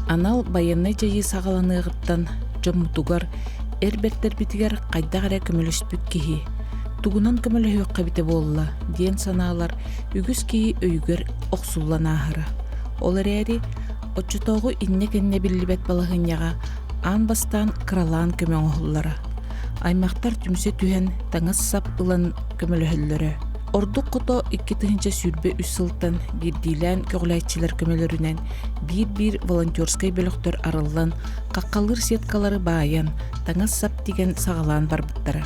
Анал баяннай жайы сағаланыгыттан жоммутугар эрбеттер битигер кайдагара көмөлөспүк кихи. Тугунан көмөлөһүөккө бите болла диэн санаалар үгүс кихи өйгөр оксулланаахара. Олар эри отчутоогу инне-кенне биллибет балаһыньяга аан бастаан кралаан көмөң оһуллара. Аймактар түмсө түһэн таңас сап ылан көмөлөһөллөрө. Ордук кото 2-тыгынча сүрбе үссылтан бирдилэн көгләйтчилер көмөлөрүнен бир волонтерскай бөлөктөр арыллан каккалыр сеткалары бааян таңас сап деген сагалаан барбыттара.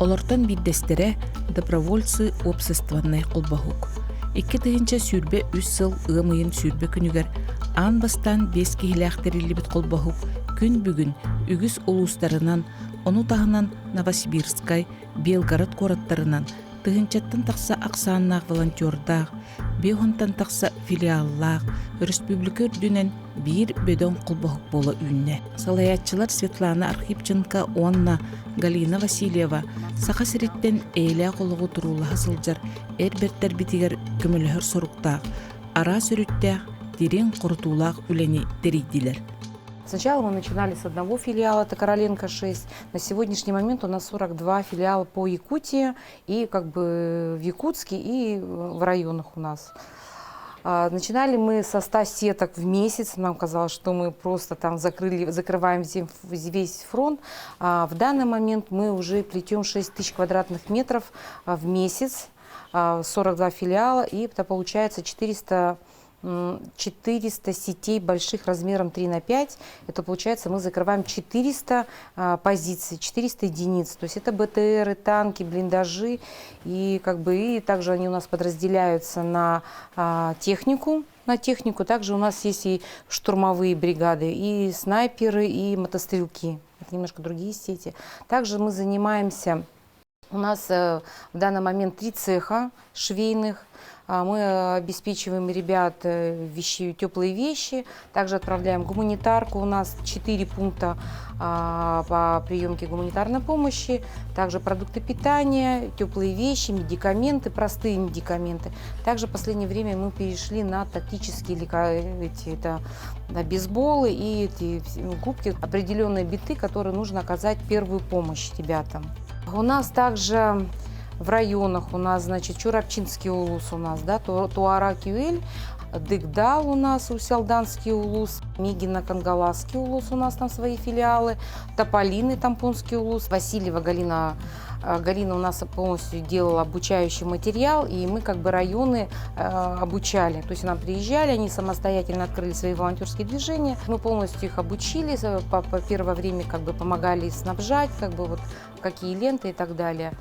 Олортон биддестере добровольцы обществонной кулбахук. 2-тыгынча сүрбе үссыл ымыйын сүрбе күнүгер аан бастан 5 кихилэхтерилибит кулбахук күн бүгүн үгүс улустарынан ону тахынан Новосибирскай, Белгород кораттарынан тыгынчаттан тақса Аксааннаах волонтердаах, Бехонтан тақса филиаллаах, республика үрдүнен бир бөдөн кулбахук бола үнне. Салаятчылар Светлана Архипченко, Онна, Галина Васильева саха сириттен эйле кологу турулаха сылжар эрберттер битигер көмөлөһөр соруктаах, ара сөрүттәэх, дирен корутуулаах үлени терийдилер. Сначала мы начинали с одного филиала, это Короленко 6. На сегодняшний момент у нас 42 филиала по Якутии, и как бы в Якутске, и в районах у нас. Начинали мы со 100 сеток в месяц. Нам казалось, что мы просто там закрываем весь фронт. В данный момент мы уже плетем 6000 квадратных метров в месяц, 42 филиала, и это получается 400 сетей больших размером 3×5, это получается мы закрываем 400 позиций, 400 единиц. То есть это БТРы, танки, блиндажи, и также они у нас подразделяются на технику. Также у нас есть и штурмовые бригады, и снайперы, и мотострелки. Это немножко другие сети. Также мы занимаемся, у нас в данный момент 3 цеха швейных. Мы обеспечиваем ребят теплые вещи, также отправляем гуманитарку. У нас 4 пункта по приемке гуманитарной помощи, также продукты питания, теплые вещи, медикаменты, простые медикаменты. Также в последнее время мы перешли на тактические бейсболы и губки, определенные биты, которые нужно оказать первую помощь ребятам. У нас также в районах у нас, значит, Чурапчинский улус у нас, да, Туара-Кюэль, Дыгдал у нас, Усялданский улус, Мигино-Кангаласский улус у нас там свои филиалы, Тополиный, Тампонский улус, Васильева Галина у нас полностью делала обучающий материал, и мы районы обучали. То есть нам приезжали, они самостоятельно открыли свои волонтерские движения. Мы полностью их обучили, по первое время помогали снабжать, какие ленты и так далее.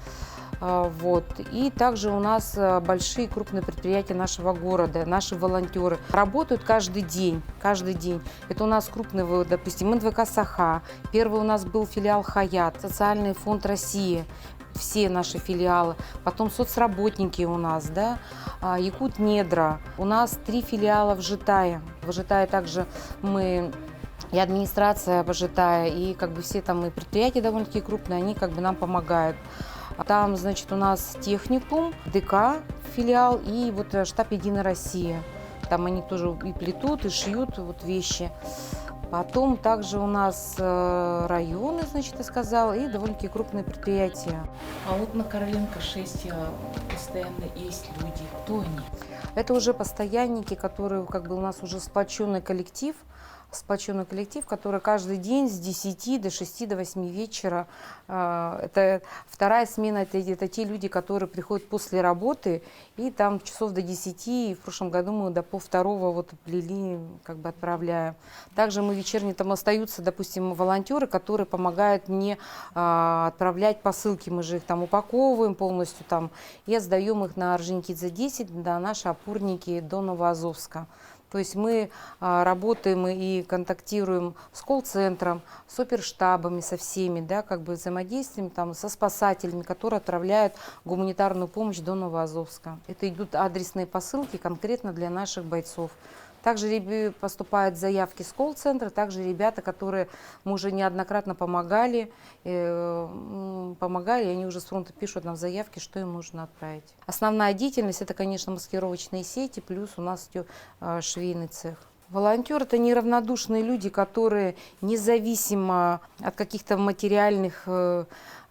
И также у нас большие крупные предприятия нашего города, наши волонтеры работают каждый день. Это у нас крупный, допустим, НВК «Саха», первый у нас был филиал «Хаят», Социальный фонд России, все наши филиалы, потом соцработники у нас, да, Якут-Недра, у нас 3 филиала в Житае. В Житае также и администрация Житая, и все там и предприятия довольно-таки крупные, они нам помогают. Там, значит, у нас техникум, ДК филиал и штаб «Единая Россия». Там они тоже и плетут, и шьют вещи. Потом также у нас районы, значит, я сказала, и довольно-таки крупные предприятия. А на Короленко 6 постоянно есть люди. Кто они? Это уже постоянники, которые у нас уже сплоченный коллектив, который каждый день с 10 до 6 до 8 вечера. Это вторая смена, это те люди, которые приходят после работы, и там часов до 10, и в прошлом году мы до полвторого плели, отправляем. Также мы вечерние, там остаются, допустим, волонтеры, которые помогают мне отправлять посылки. Мы же их там упаковываем полностью и сдаем их на Орджоникидзе-10, на наши опорники до Новоазовска. То есть мы работаем и контактируем с колл-центром, с оперштабами, со всеми, да, взаимодействуем со спасателями, которые отправляют гуманитарную помощь до Новоазовска. Это идут адресные посылки конкретно для наших бойцов. Также поступают заявки с колл-центра, также ребята, которые мы уже неоднократно помогали, они уже с фронта пишут нам заявки, что им нужно отправить. Основная деятельность — это, конечно, маскировочные сети, плюс у нас швейный цех. Волонтеры – это неравнодушные люди, которые независимо от каких-то материальных,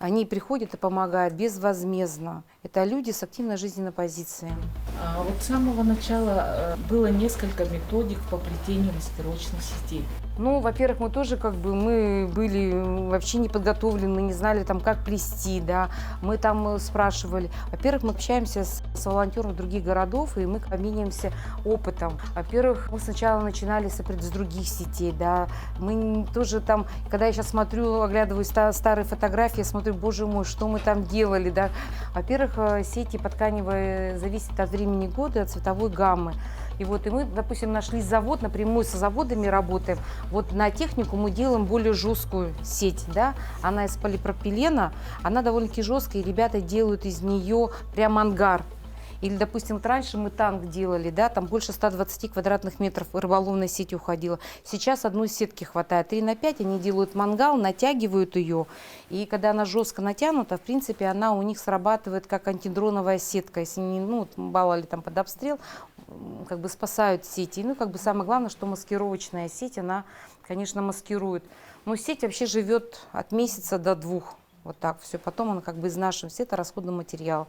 они приходят и помогают безвозмездно. Это люди с активной жизненной позицией. Вот с самого начала было несколько методик по плетению маскировочных сетей. Ну, во-первых, мы тоже мы были вообще не подготовлены, не знали там, как плести, да. Мы там спрашивали. Во-первых, мы общаемся с волонтерами других городов, и мы обмениваемся опытом. Во-первых, мы сначала начинали с других сетей, да. Мы тоже там, когда я сейчас смотрю, оглядываю старые фотографии, я смотрю, боже мой, что мы там делали, да. Во-первых, сети подканевые зависят от времени года, от цветовой гаммы. И мы, допустим, нашли завод, напрямую со заводами работаем. Вот на технику мы делаем более жесткую сеть, да. Она из полипропилена, она довольно-таки жесткая, и ребята делают из нее прям ангар. Или, допустим, раньше мы танк делали, да, там больше 120 квадратных метров рыболовной сети уходило. Сейчас одной сетки хватает. 3 на 5 они делают мангал, натягивают ее. И когда она жестко натянута, в принципе, она у них срабатывает как антидроновая сетка. Если не, баловали там под обстрел, спасают сети. И, самое главное, что маскировочная сеть, она, конечно, маскирует. Но сеть вообще живет от месяца до 2. Вот так все. Потом она изнашивается. Это расходный материал.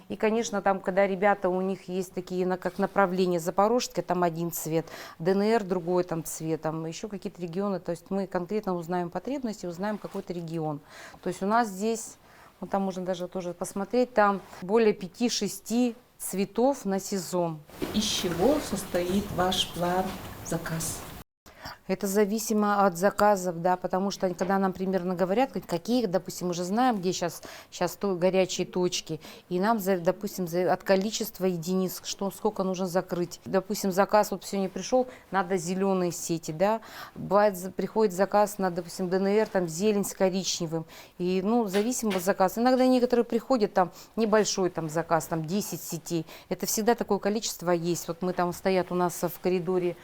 И, конечно, там, когда ребята, у них есть такие, как направления, Запорожская, там один цвет, ДНР другой там цвет, там еще какие-то регионы. То есть мы конкретно узнаем потребности, узнаем какой-то регион. То есть у нас здесь, там можно даже тоже посмотреть, там более 5-6 цветов на сезон. Из чего состоит ваш план заказ? Это зависимо от заказов, да, потому что когда нам примерно говорят, какие, допустим, мы уже знаем, где сейчас горячие точки, и нам, допустим, от количества единиц, сколько нужно закрыть. Допустим, заказ сегодня пришел, надо зеленые сети, да, бывает, приходит заказ на, допустим, ДНР, там зелень с коричневым, и, зависимо от заказа. Иногда некоторые приходят, там небольшой там заказ, там 10 сетей, это всегда такое количество есть. Вот мы там стоят у нас в коридоре,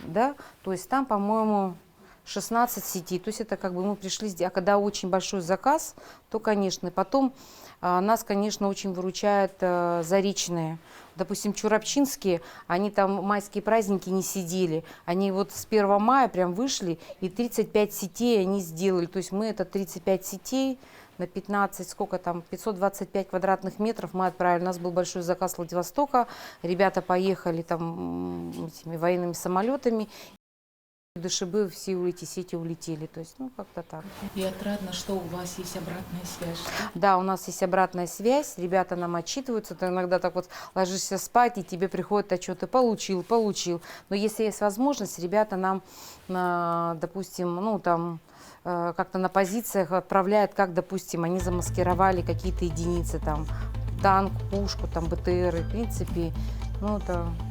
да, то есть там, по-моему, 16 сетей, то есть это мы пришли, а когда очень большой заказ, то, конечно, потом нас, конечно, очень выручают заречные. Допустим, чурапчинские, они там майские праздники не сидели, они с 1 мая прям вышли, и 35 сетей они сделали, то есть мы это 35 сетей, на 15, 525 квадратных метров мы отправили. У нас был большой заказ с Владивостока. Ребята поехали там этими военными самолетами. Душебы все эти сети улетели. То есть, как-то так. И отрадно, что у вас есть обратная связь. Да, у нас есть обратная связь. Ребята нам отчитываются. Ты иногда ложишься спать, и тебе приходит отчет. Ты получил. Но если есть возможность, ребята нам, допустим, как-то на позициях отправляют, как, допустим, они замаскировали какие-то единицы, там, танк, пушку, там, БТР, в принципе,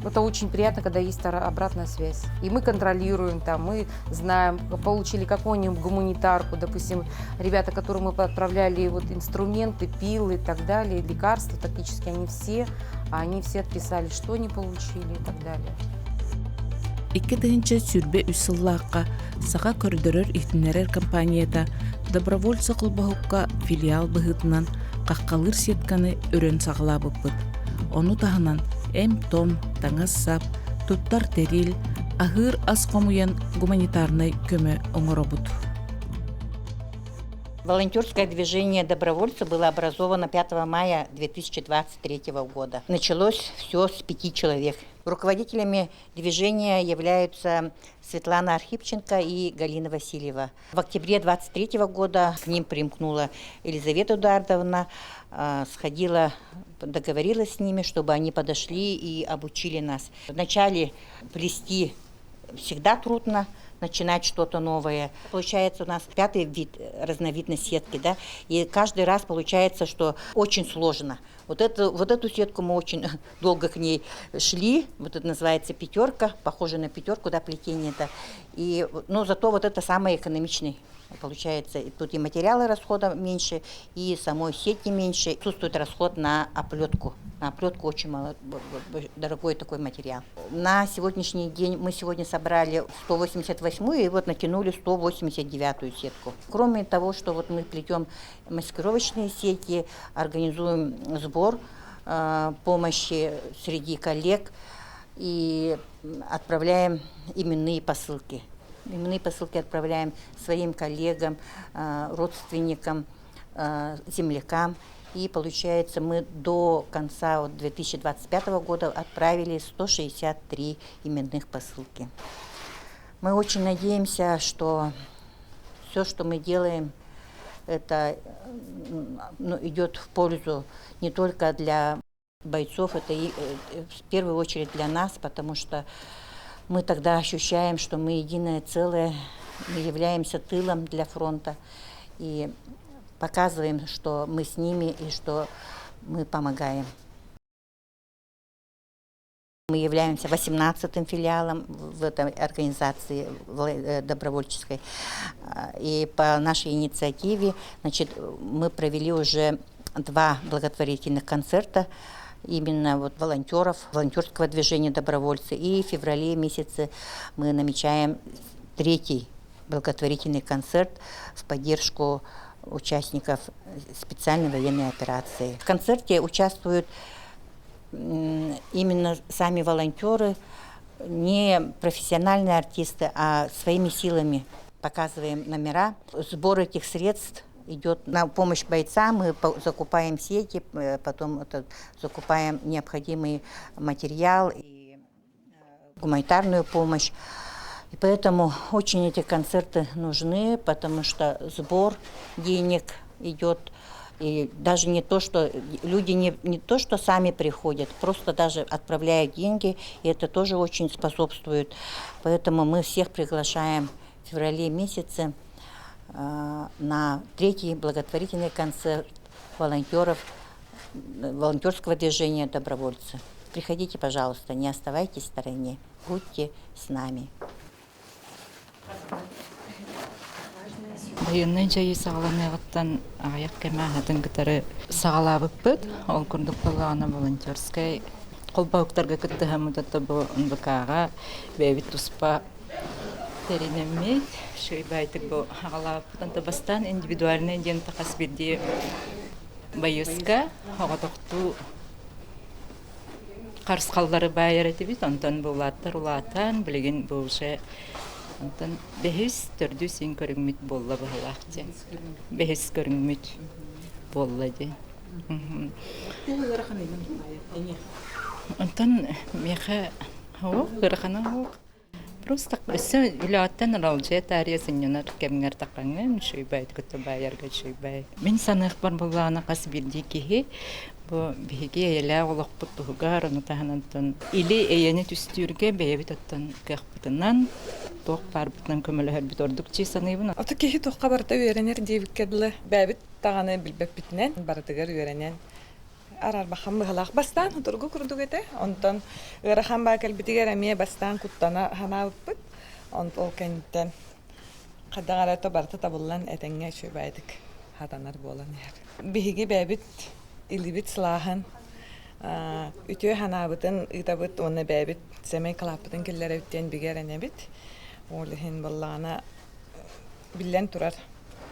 это очень приятно, когда есть обратная связь. И мы контролируем, мы знаем, получили какую-нибудь гуманитарку, допустим, ребята, которым мы отправляли инструменты, пилы и так далее, лекарства, практически они все отписали, что они получили и так далее. Икки дыгынча сүрбе үсыллааққа саға көрдөрөр ихтинерер компанията добровольцы кылбахукка филиал быһытынан қаққалыр сетканы өрөн сағылабыппыт. Ону тахынан том, таңас сап, туттар терил, ахыр ас комуян гуманитарный көмө оңоробут. Волонтерское движение добровольцев было образовано 5 мая 2023 года. Началось все с 5 человек. Руководителями движения являются Светлана Архипченко и Галина Васильева. В октябре 2023 года к ним примкнула Елизавета Эдуардовна, договорилась с ними, чтобы они подошли и обучили нас. Вначале плести всегда трудно, начинать что-то новое. Получается у нас 5-й разновидность сетки, да, и каждый раз получается, что очень сложно. Вот эту сетку мы очень долго к ней шли, это называется пятерка, похоже на пятерку, да, плетение это. Но зато это самый экономичный. Получается, тут и материалы расхода меньше, и самой сети меньше. Отсутствует расход на оплетку. На оплетку очень дорогой такой материал. На сегодняшний день мы сегодня собрали 188-ю и натянули 189-ю сетку. Кроме того, что мы плетем маскировочные сети, организуем сбор помощи среди коллег. и отправляем именные посылки. Именные посылки отправляем своим коллегам, родственникам, землякам. И получается, мы до конца 2025 года отправили 163 именных посылки. Мы очень надеемся, что все, что мы делаем, это идет в пользу не только для бойцов, это и, в первую очередь для нас, потому что мы тогда ощущаем, что мы единое целое, мы являемся тылом для фронта и показываем, что мы с ними и что мы помогаем. Мы являемся 18-м филиалом в этой организации добровольческой. И по нашей инициативе, значит, мы провели уже 2 благотворительных концерта именно вот волонтеров, волонтерского движения добровольцы. И в феврале месяце мы намечаем 3-й благотворительный концерт в поддержку участников специальной военной операции. В концерте участвуют именно сами волонтеры, не профессиональные артисты, а своими силами показываем номера. Сбор этих средств идет на помощь бойцам. Мы закупаем сети, потом закупаем необходимый материал и гуманитарную помощь. И поэтому очень эти концерты нужны, потому что сбор денег идет. И даже не то, что люди не то, что сами приходят, просто даже отправляют деньги, и это тоже очень способствует. Поэтому мы всех приглашаем в феврале месяце на 3-й благотворительный концерт волонтеров, волонтерского движения добровольцы. Приходите, пожалуйста, не оставайтесь в стороне, будьте с нами. Байыннан жайы сағаланығыттан аяқ кәмәғатын кітары сағалабып бұд. Ол күрдік болағына волонтерскай. Қолбауқтарға күтті хамудатта бұқаға бәйбіт тұспа тәрінемейд. Шөй байтық бұл ағалабыптан табастан индивидуальный ден тақас берде байысқа оғадықту қарысқалдары байыр әтебет. Онтан бұлаттар ұлатан білеген бұлшы. Онтан бәхіс түрді сен көріңмет болла бағалақты. Бәхіс көріңмет болла де. Онтан меха хоқ, қырқана хоқ. Просто өсі үлі алжай тария сеньонар кәміңер тақаңын, шөйбайд күтті байырға шөйбай. Мен санық бар болағына қас білді кеге, бұл бейге әлі олық бұт бұғығар, оны тағанантын. Или әйені түстірге бәйбіт оттан қақпытынан, тоқ бар бұтынан көмілі әрбіт ордық чей санайбын. Оты кехи тоққа барыта үйренер дейбіккеділі. Бәйбіт тағаны білбәп бітінен барытығар үйренен. Арар бақам бұғылақ бастан, тұрғы күрдік еті. Онтан ұғырақам бақыл бітігер әмие бастан құттана хана ұппыт. Ол кәнттен қаддан арата барыта табылан әтәңе шөй бәйдік хатанар болан ер. Бейге бәйбіт илибит сылағын үтіе хана бұтын ұйтабыт оны бәйбіт сәмей қылаппытын келлері үттен бігер әне біт. Олығын болағына білен тұрар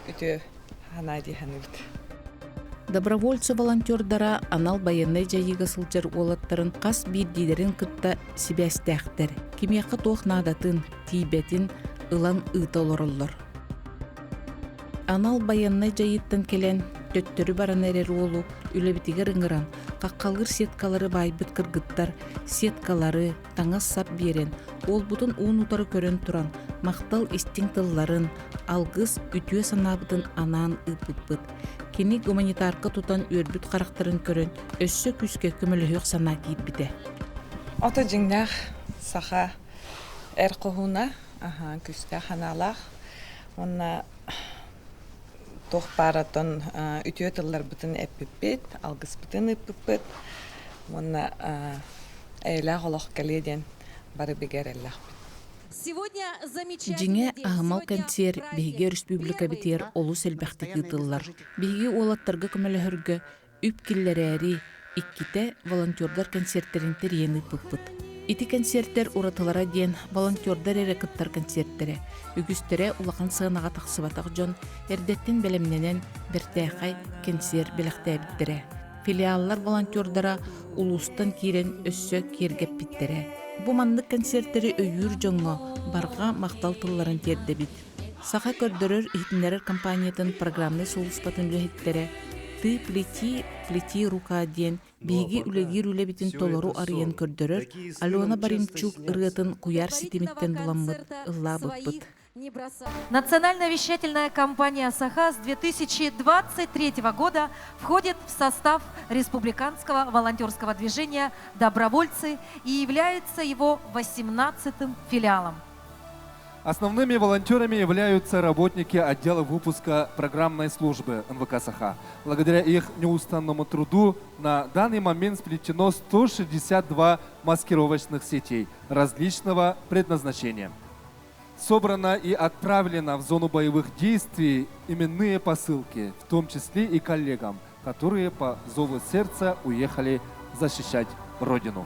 үтіе хана дейхан үлді. Добровольцы-волонтердара анал байыннай жайыға сылжар олаттарын қас бирдилерин кытта сибәстәқтер. Кимияқы тоқ надатын, тибетін, ылан ыта олороллор. Анал байыннай жайыттан келен төттөрі баран әрер олу, үлебітігер ыңыран, қаққалғыр сеткалары байбыт кыргыттар, сеткалары таңас сап берен, ол бұтын уын утары көрін тұран, мақтал истин тылларын, алғыз үтіе санабытын анаан ыпыппыт. Кені гуманитарқы тұтан өрбіт қарақтарын көрін, өссі күске көміліғық сана кейт біте. Оты жыңнақ сақа әр қоғуна күске ханалақ. Онна тоқ баратын үтіе тыллар бұтын әппіппет, алғыз бұтын үппіппет. Онна әйлақ олақ кәледен бары бігер әллақ біт. Жиңе ағымал концер бейге республика бітер олу сәлбәқті кытыллар. Бейге олаттарға көмілі үп келлері әрі икките волонтердар концерттерін терені пұппыт. Ити концерттер уратылара ден волонтердар әрі кыттар концерттері. Үгістері улақан сығынаға тақсыбатақ жон әрдеттен бәлемненен біртәқай концерт біліқті әбіттері. Филиаллар волонтердара улустан кирен өссө кергеп биттері. Бу маннык концерттери өйүр жоңго барга мактал тылларын тердебит. Саха көрдөрөр ихтинерер компаниятын программны сулуспатын үлэхиттере «Ты плети рука» ден биги үлегир үлебитин толору арыян көрдөрөр Алена Баримчук ырыатын куяр ситимиттен буламмыт ыллабыппыт. Национальная вещательная компания «Саха» с 2023 года входит в состав республиканского волонтерского движения «Добровольцы» и является его 18-м филиалом. Основными волонтерами являются работники отдела выпуска программной службы НВК «Саха». Благодаря их неустанному труду на данный момент сплетено 162 маскировочных сетей различного предназначения. Собрано и отправлено в зону боевых действий именные посылки, в том числе и коллегам, которые по зову сердца уехали защищать Родину.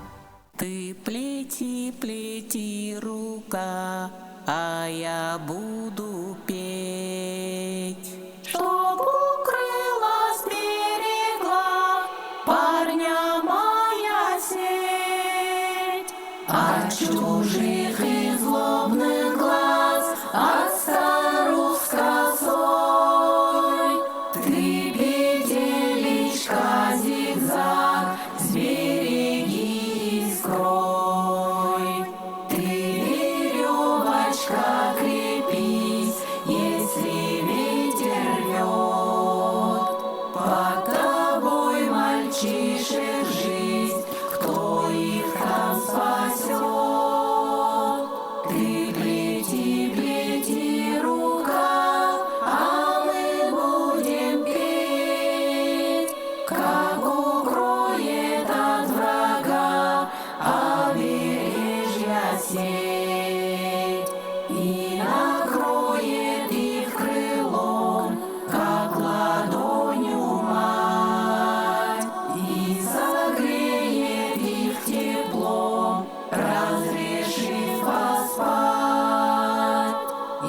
Ты плети, рука, а я буду петь, чтоб укрыла, сберегла парня моя сеть от чужих и злобных глаз, от старух с косой. Ты петелечка зигзаг, сбереги и скрой. Ты веревочка, крепись, если ветер рвет. Под тобой мальчишек жизнь, кто их там спасет. Ты плети, рука, а мы будем петь, как укроет от врага обережья сеть и накроет их крылом, как ладонью мать, и согреет их теплом, разрешив поспать.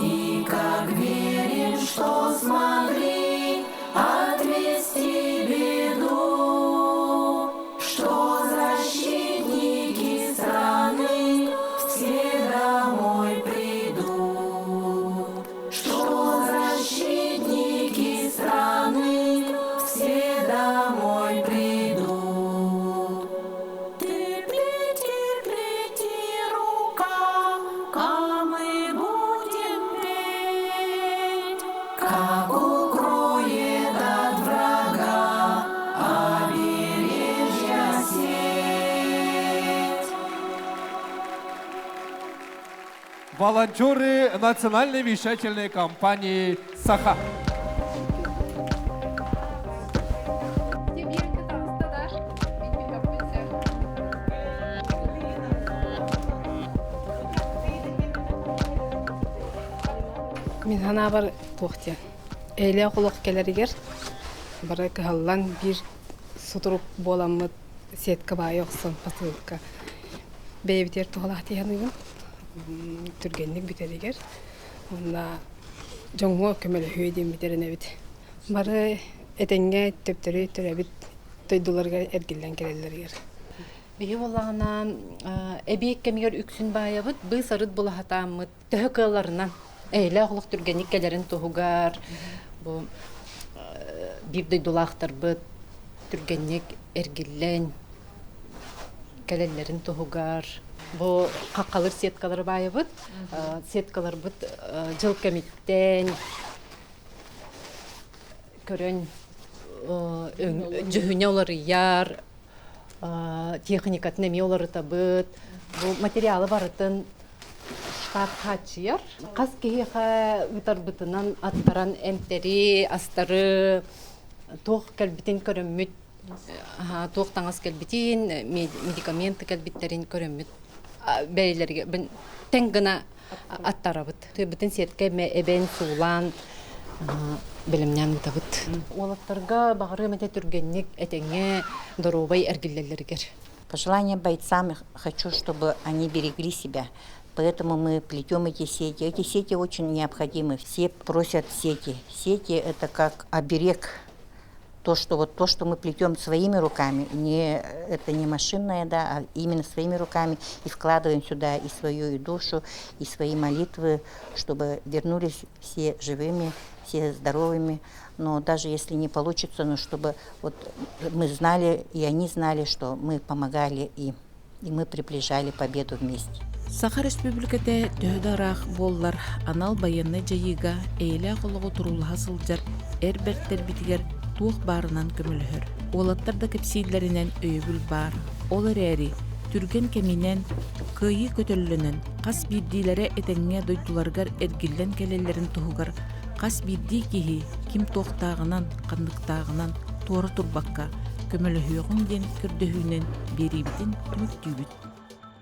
И как верим, что смогли отвести беду, что защитники страны все домой придут, что защитники страны все домой придут. Ты плети, рука, а мы будем петь, как укроет от врага обережья сеть. Волонтеры национальной вещательной компании «Саха». Мен хана бар туохтя. Эйле холок келеригер. Бара каллан бир сутуруп боламмыт сетка байоксон посылка. Бейбитер тухалахти ханугун. Түргенник бүтеригер. Онда жоңго көмөлө хүйдем битерине бит. Бара этеңге төптөрү төрөбит тойдуларга эргилен келелеригер. Бии болағына әбейек кемегер үксін байабыт, бұл сарыд бұл хатамыт, түхі кыларынан әйлі оғылық түргенік кәлерін тұғығар, бір дойдулақтар бұт, түргенік әргілен кәлелерін тұғығар. Бұл қаққалыр сеткалар байабыт, сеткалар бұт жыл кәметтен көрін жүхіне олары яр, техникатын әме олары табыт. Бұл материалы барытын штат хатшияр. Қас кейіға ұтар бұтынан аттаран әмтері, астары, тоқ кәлбітін көрімміт, тоқ таңыз кәлбітін, медикаменті кәлбіттерін көрімміт. Бәйлерге тәңгіна аттара бұт. Бұтын сетке әбән суылан білімнен ұтабыт. Олаттарға бағары мәте түргеннік әтеңе дорубай әргілелергер. Пожелание бойцам хочу, чтобы они берегли себя. Поэтому мы плетем эти сети. Эти сети очень необходимы. Все просят сети. Сети – это как оберег то, что мы плетем своими руками, это не машинное, да, а именно своими руками, и вкладываем сюда и свою и душу, и свои молитвы, чтобы вернулись все живыми, все здоровыми. Но даже если не получится, но чтобы вот мы знали, и они знали, что мы помогали, и мы приближали победу вместе. Саха Республикате төһөдөрах боллар анал байынны жайыга эйле қолығы тұрулыға сылжар әрберттер бітігер туық барынан көмілігір. Олаттар да кепсийлерінен өйбіл бар. Олар әрі түрген кеминен күйі көтөлінен қас бірдейлері әтеңе дойдуларғар әргілден келелерін тұғығар қас бірдей кейі кім тоқтағынан, қандықтағынан торы тұрбаққа көмілігіғын ден күрдіхінен беребітін түміктүйбіт.